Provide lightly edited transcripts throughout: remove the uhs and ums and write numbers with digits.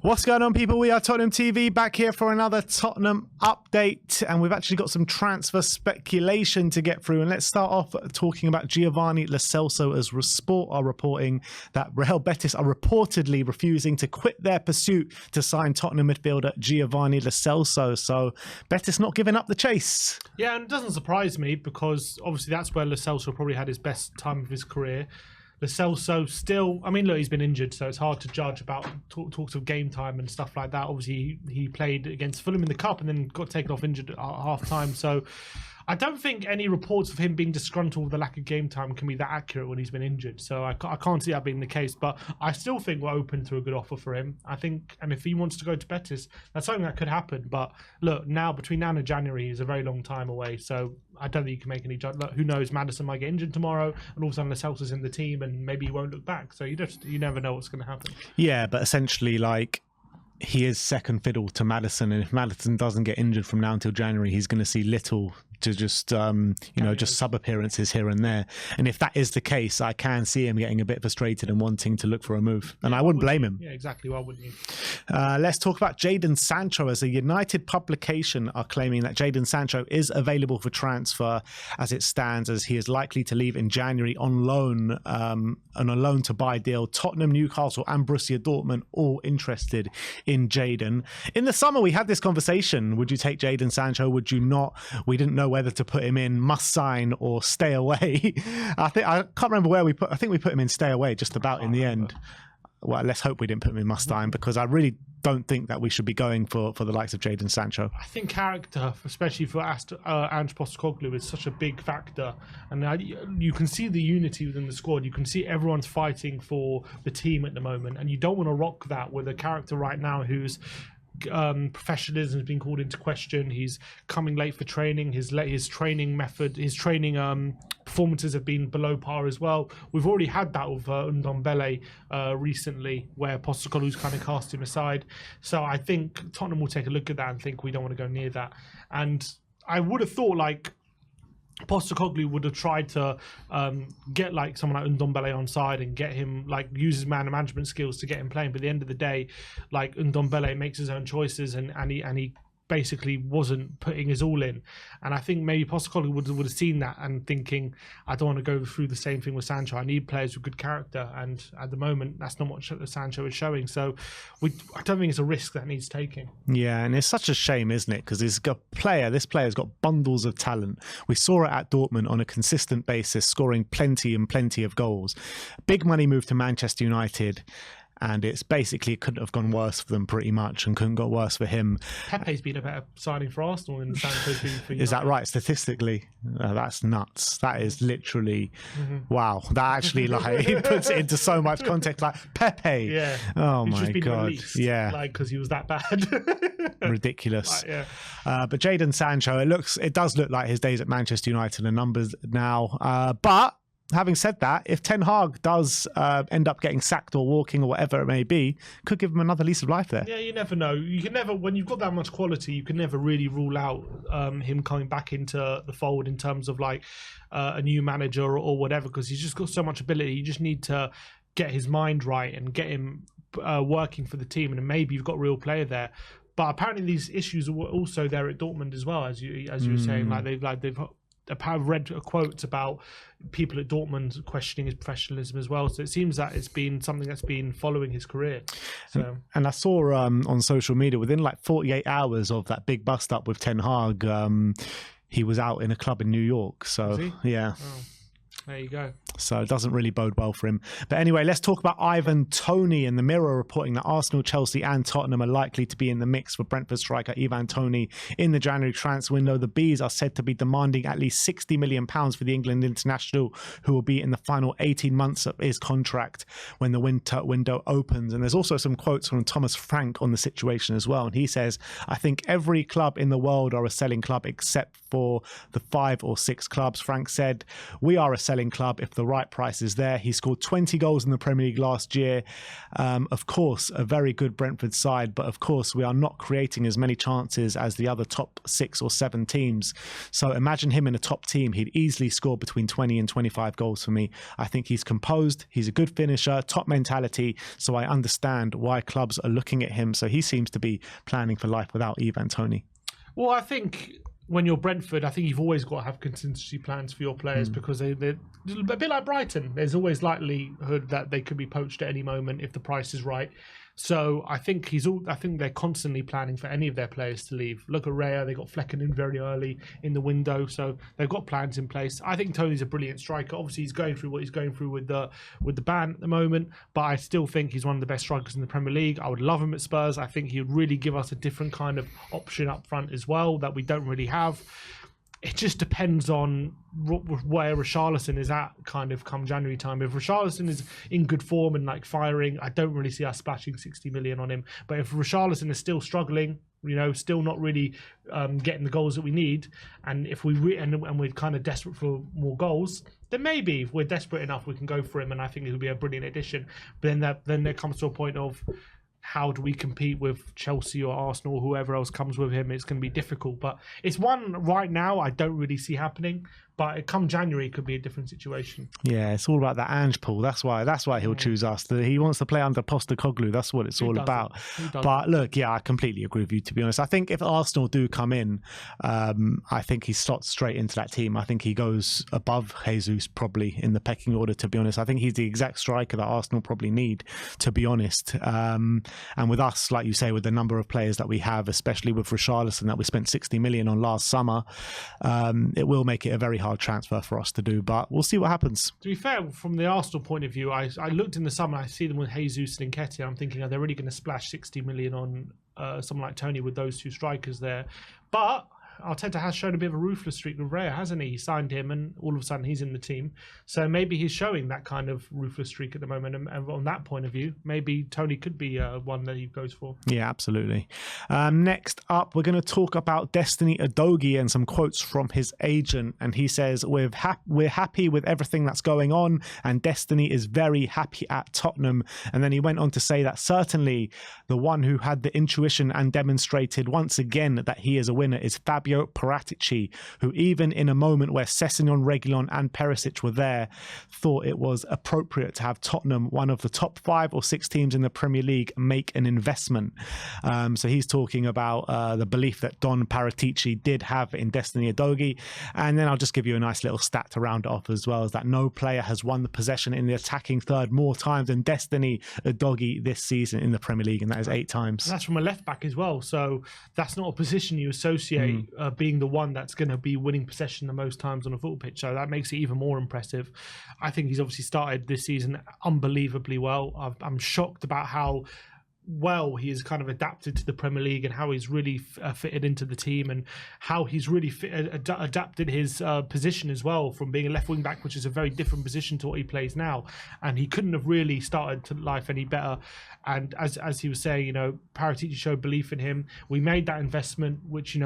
What's going on, people? We are Tottenham TV, back here for another Tottenham update, and we've actually got some transfer speculation to get through. And let's start off talking about Giovanni Lo Celso, as Sport are reporting that Real Betis are reportedly refusing to quit their pursuit to sign Tottenham midfielder Giovanni Lo Celso. So Betis not giving up the chase. Yeah, and it doesn't surprise me because obviously that's where Lo Celso probably had his best time of his career. Lo Celso still, I mean, look, he's been injured, so it's hard to judge about talks of game time and stuff like that. Obviously, he played against Fulham in the Cup and then got taken off injured at half time. So I don't think any reports of him being disgruntled with the lack of game time can be that accurate when he's been injured. So I can't see that being the case. But I still think we're open to a good offer for him. I think, and if he wants to go to Betis, that's something that could happen. But look, now between now and January is a very long time away. So I don't think you can make any judgment. Who knows? Maddison might get injured tomorrow, and all of a sudden Lo Celso's in the team, and maybe he won't look back. So you never know what's going to happen. Yeah, but essentially, like, he is second fiddle to Maddison, and if Maddison doesn't get injured from now until January, he's going to see little to just just sub appearances here and there. And if that is the case, I can see him getting a bit frustrated and wanting to look for a move, and I wouldn't blame him. Yeah, exactly. Why wouldn't you? Let's talk about Jadon Sancho, as a United publication are claiming that Jadon Sancho is available for transfer as it stands, as he is likely to leave in January on loan, on a loan to buy deal. Tottenham, Newcastle and Borussia Dortmund all interested in Jadon. In the summer, we had this conversation. Would you take Jadon Sancho? Would you not? We didn't know whether to put him in must sign or stay away. I can't remember where we put. I think we put him in stay away just about in the end. Well, let's hope we didn't put him in must sign, because I really don't think that we should be going for the likes of Jadon Sancho. I think character, especially for Ange Postecoglou, is such a big factor, and you can see the unity within the squad. You can see everyone's fighting for the team at the moment, and you don't want to rock that with a character right now who's professionalism has been called into question. He's coming late for training. His training method, his training performances have been below par as well. We've already had that with Ndombele recently, where Postecoglou's kind of cast him aside. So I think Tottenham will take a look at that and think we don't want to go near that. And I would have thought, like, Postecoglou would have tried to get like someone like Ndombele on side and get him, like, use his man management skills to get him playing. But at the end of the day, like, Ndombele makes his own choices, and he basically wasn't putting his all in. And I think maybe Postecoglou would have seen that and thinking, I don't want to go through the same thing with Sancho. I need players with good character, and at the moment that's not what Sancho is showing. So I don't think it's a risk that needs taking. Yeah, and it's such a shame, isn't it? Because this player's got bundles of talent. We saw it at Dortmund on a consistent basis, scoring plenty and plenty of goals. Big money move to Manchester United, and it's basically, it couldn't have gone worse for them pretty much, and couldn't go worse for him. Pepe's been a better signing for Arsenal than Sancho's been for United. Is that right? Statistically, that's nuts. That is literally, wow. That actually, like, it puts it into so much context. Like, Pepe. Yeah. Oh He's my just been God. released, Yeah. Like, because he was that bad. Ridiculous. Yeah. But Jadon Sancho, it does look like his days at Manchester United are numbers now. But having said that, if Ten Hag does end up getting sacked or walking or whatever it may be, could give him another lease of life there. Yeah, you never know. You can never, when you've got that much quality, you can never really rule out him coming back into the fold in terms of, like, a new manager or whatever, because he's just got so much ability. You just need to get his mind right and get him working for the team, and maybe you've got a real player there. But apparently these issues are also there at Dortmund as well, as you were saying. I've read quotes about people at Dortmund questioning his professionalism as well. So it seems that it's been something that's been following his career. So, and I saw on social media, within like 48 hours of that big bust up with Ten Hag, he was out in a club in New York. So yeah. Oh, there you go. So it doesn't really bode well for him. But anyway, let's talk about Ivan Toney. And the Mirror reporting that Arsenal, Chelsea and Tottenham are likely to be in the mix for Brentford striker Ivan Toney in the January transfer window. The Bees are said to be demanding at least £60 million for the England international, who will be in the final 18 months of his contract when the winter window opens. And there's also some quotes from Thomas Frank on the situation as well. And he says, I think every club in the world are a selling club except for the 5 or 6 clubs. Frank said, we are a selling selling club if the right price is there. He scored 20 goals in the Premier League last year. Of course, a very good Brentford side, but of course, we are not creating as many chances as the other top 6 or 7 teams. So imagine him in a top team. He'd easily score between 20 and 25 goals for me. I think he's composed. He's a good finisher, top mentality. So I understand why clubs are looking at him. So he seems to be planning for life without Ivan Toney. Well, I think when you're Brentford, I think you've always got to have contingency plans for your players because they're a bit like Brighton. There's always likelihood that they could be poached at any moment if the price is right. So I think they're constantly planning for any of their players to leave. Look at Raya, they got Flecken in very early in the window, so they've got plans in place. I think Toney's a brilliant striker. Obviously, he's going through what he's going through with the ban at the moment, but I still think he's one of the best strikers in the Premier League. I would love him at Spurs. I think he would really give us a different kind of option up front as well that we don't really have. It just depends on where Richarlison is at kind of come January time. If Richarlison is in good form and like firing, I don't really see us splashing 60 million on him. But if Richarlison is still struggling, still not really getting the goals that we need, and if and we're kind of desperate for more goals, then maybe if we're desperate enough, we can go for him, and I think it would be a brilliant addition. But then there comes to a point of, how do we compete with Chelsea or Arsenal or whoever else comes with him? It's going to be difficult. But it's one right now I don't really see happening. But come January, it could be a different situation. Yeah, it's all about that Ange Paul. That's why he'll choose us. He wants to play under Postecoglou. That's what it's all about. But look, yeah, I completely agree with you, to be honest. I think if Arsenal do come in, I think he slots straight into that team. I think he goes above Jesus probably in the pecking order, to be honest. I think he's the exact striker that Arsenal probably need, to be honest. And with us, like you say, with the number of players that we have, especially with Richarlison that we spent 60 million on last summer, it will make it a very hard transfer for us to do, but we'll see what happens. To be fair, from the Arsenal point of view, I looked in the summer, I see them with Jesus and Nketiah. I'm thinking, are they really going to splash 60 million on someone like Toney with those two strikers there? But Arteta has shown a bit of a ruthless streak with Raya, hasn't he? He signed him and all of a sudden he's in the team. So maybe he's showing that kind of ruthless streak at the moment. And on that point of view, maybe Toney could be one that he goes for. Yeah, absolutely. Next up, we're going to talk about Destiny Udogie and some quotes from his agent. And he says, we're happy with everything that's going on, and Destiny is very happy at Tottenham. And then he went on to say that certainly the one who had the intuition and demonstrated once again that he is a winner is Fabio Paratici, who even in a moment where Sessegnon, Reguilon and Perisic were there, thought it was appropriate to have Tottenham, one of the top 5 or 6 teams in the Premier League, make an investment. So he's talking about the belief that Don Paratici did have in Destiny Udogie. And then I'll just give you a nice little stat to round it off as well, is that no player has won the possession in the attacking third more times than Destiny Udogie this season in the Premier League, and that is 8 times. And that's from a left back as well, so that's not a position you associate being the one that's going to be winning possession the most times on a football pitch. So that makes it even more impressive. I think he's obviously started this season unbelievably well. I'm shocked about how well he has kind of adapted to the Premier League and how he's really fitted into the team, and how he's really adapted his position as well, from being a left wing back, which is a very different position to what he plays now, and he couldn't have really started to life any better. And as he was saying, Paratici showed belief in him. We made that investment, which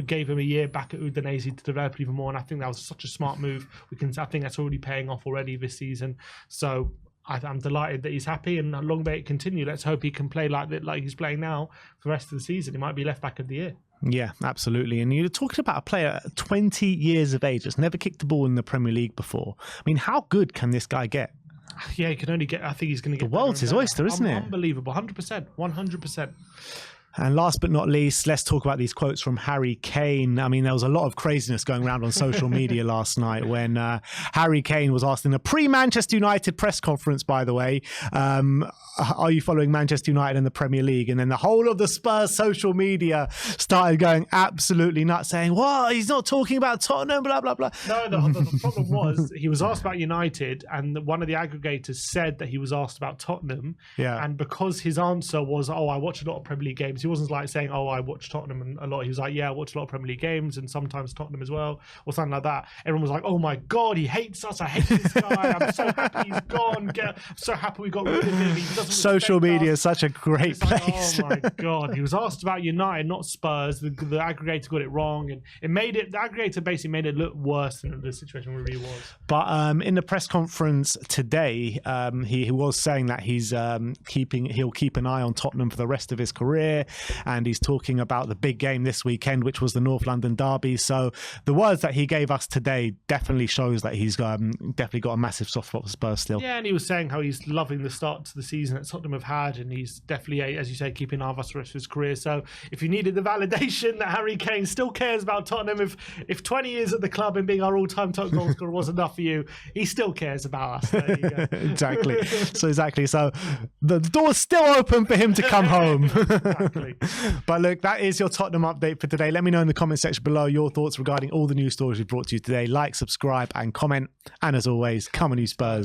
gave him a year back at Udinese to develop even more, and I think that was such a smart move. I think that's already paying off already this season. So I'm delighted that he's happy, and long may it continue. Let's hope he can play like he's playing now for the rest of the season. He might be left back of the year. Yeah, absolutely. And you're talking about a player 20 years of age that's never kicked a ball in the Premier League before. I mean, how good can this guy get? Yeah, he can only get. I think he's going to get. The world's his oyster, isn't it? Unbelievable, 100%. And last but not least, let's talk about these quotes from Harry Kane. I mean, there was a lot of craziness going around on social media last night when Harry Kane was asked in a pre-Manchester United press conference, by the way, are you following Manchester United in the Premier League? And then the whole of the Spurs social media started going absolutely nuts, saying, what? He's not talking about Tottenham, blah, blah, blah. No, the problem was he was asked about United, and one of the aggregators said that he was asked about Tottenham. Yeah. And because his answer was, I watch a lot of Premier League games, He wasn't like saying, "Oh, I watch Tottenham a lot." He was like, "Yeah, I watch a lot of Premier League games and sometimes Tottenham as well," or something like that. Everyone was like, "Oh my God, he hates us. I hate this guy. I'm so happy he's gone. I'm so happy we got rid of him. He doesn't Social media is such a great place. Like, oh my God. He was asked about United, not Spurs. The aggregator got it wrong, and the aggregator basically made it look worse than the situation really was. But in the press conference today, he was saying that he'll keep an eye on Tottenham for the rest of his career, and he's talking about the big game this weekend, which was the North London derby. So the words that he gave us today definitely shows that he's definitely got a massive soft spot for Spurs still. Yeah, and he was saying how he's loving the start to the season that Tottenham have had, and he's definitely, as you say, keeping an eye on us for the rest of his career. So if you needed the validation that Harry Kane still cares about Tottenham, if 20 years at the club and being our all-time top goal scorer was enough for you, he still cares about us. There you go. Exactly. So the door's still open for him to come home. Exactly. But look, that is your Tottenham update for today. Let me know in the comment section below your thoughts regarding all the news stories we brought to you today. Like, subscribe and comment. And as always, come on you Spurs.